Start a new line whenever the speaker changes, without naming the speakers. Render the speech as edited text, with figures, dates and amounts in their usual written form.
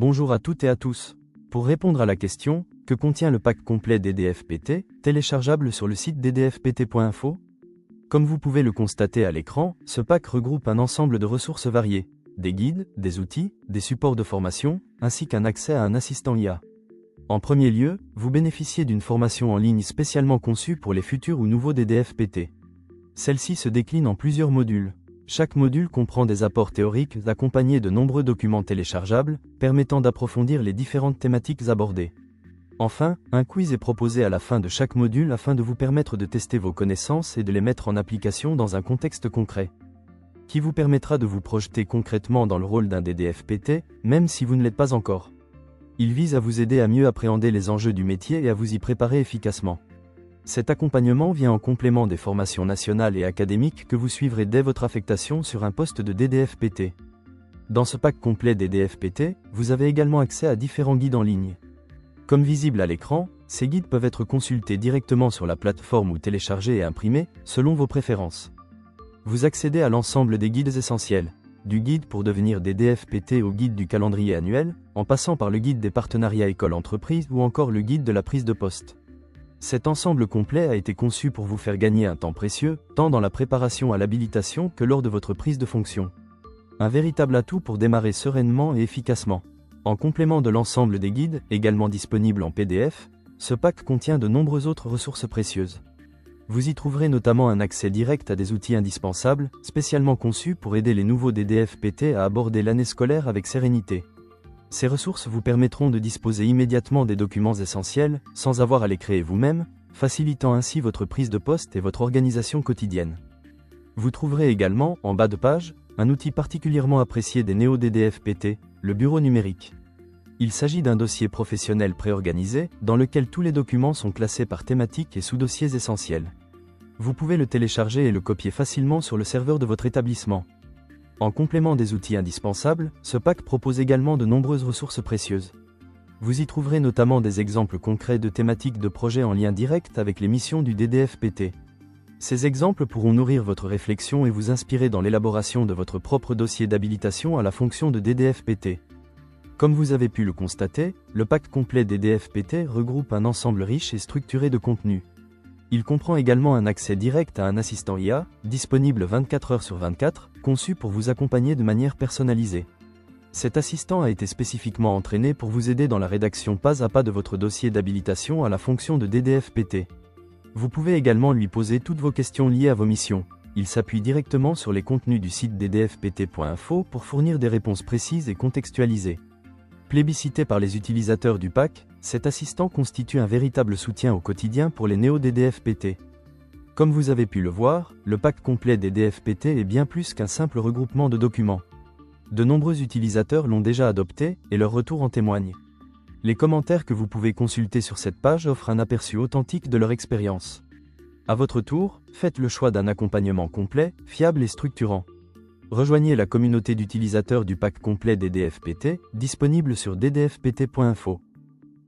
Bonjour à toutes et à tous. Pour répondre à la question, que contient le pack complet DDFPT, téléchargeable sur le site ddfpt.info? Comme vous pouvez le constater à l'écran, ce pack regroupe un ensemble de ressources variées, des guides, des outils, des supports de formation, ainsi qu'un accès à un assistant IA. En premier lieu, vous bénéficiez d'une formation en ligne spécialement conçue pour les futurs ou nouveaux DDFPT. Celle-ci se décline en plusieurs modules. Chaque module comprend des apports théoriques accompagnés de nombreux documents téléchargeables, permettant d'approfondir les différentes thématiques abordées. Enfin, un quiz est proposé à la fin de chaque module afin de vous permettre de tester vos connaissances et de les mettre en application dans un contexte concret, qui vous permettra de vous projeter concrètement dans le rôle d'un DDFPT, même si vous ne l'êtes pas encore. Il vise à vous aider à mieux appréhender les enjeux du métier et à vous y préparer efficacement. Cet accompagnement vient en complément des formations nationales et académiques que vous suivrez dès votre affectation sur un poste de DDFPT. Dans ce pack complet DDFPT, vous avez également accès à différents guides en ligne. Comme visible à l'écran, ces guides peuvent être consultés directement sur la plateforme ou téléchargés et imprimés, selon vos préférences. Vous accédez à l'ensemble des guides essentiels, du guide pour devenir DDFPT au guide du calendrier annuel, en passant par le guide des partenariats école-entreprise ou encore le guide de la prise de poste. Cet ensemble complet a été conçu pour vous faire gagner un temps précieux, tant dans la préparation à l'habilitation que lors de votre prise de fonction. Un véritable atout pour démarrer sereinement et efficacement. En complément de l'ensemble des guides, également disponibles en PDF, ce pack contient de nombreuses autres ressources précieuses. Vous y trouverez notamment un accès direct à des outils indispensables, spécialement conçus pour aider les nouveaux DDFPT à aborder l'année scolaire avec sérénité. Ces ressources vous permettront de disposer immédiatement des documents essentiels, sans avoir à les créer vous-même, facilitant ainsi votre prise de poste et votre organisation quotidienne. Vous trouverez également, en bas de page, un outil particulièrement apprécié des néo-DDFPT, le bureau numérique. Il s'agit d'un dossier professionnel préorganisé, dans lequel tous les documents sont classés par thématique et sous dossiers essentiels. Vous pouvez le télécharger et le copier facilement sur le serveur de votre établissement. En complément des outils indispensables, ce pack propose également de nombreuses ressources précieuses. Vous y trouverez notamment des exemples concrets de thématiques de projets en lien direct avec les missions du DDFPT. Ces exemples pourront nourrir votre réflexion et vous inspirer dans l'élaboration de votre propre dossier d'habilitation à la fonction de DDFPT. Comme vous avez pu le constater, le pack complet DDFPT regroupe un ensemble riche et structuré de contenu. Il comprend également un accès direct à un assistant IA, disponible 24 heures sur 24, conçu pour vous accompagner de manière personnalisée. Cet assistant a été spécifiquement entraîné pour vous aider dans la rédaction pas à pas de votre dossier d'habilitation à la fonction de DDFPT. Vous pouvez également lui poser toutes vos questions liées à vos missions. Il s'appuie directement sur les contenus du site ddfpt.info pour fournir des réponses précises et contextualisées. Plébiscité par les utilisateurs du pack, cet assistant constitue un véritable soutien au quotidien pour les néo-DDFPT. Comme vous avez pu le voir, le pack complet DDFPT est bien plus qu'un simple regroupement de documents. De nombreux utilisateurs l'ont déjà adopté, et leurs retours en témoignent. Les commentaires que vous pouvez consulter sur cette page offrent un aperçu authentique de leur expérience. À votre tour, faites le choix d'un accompagnement complet, fiable et structurant. Rejoignez la communauté d'utilisateurs du pack complet DDFPT, disponible sur ddfpt.info.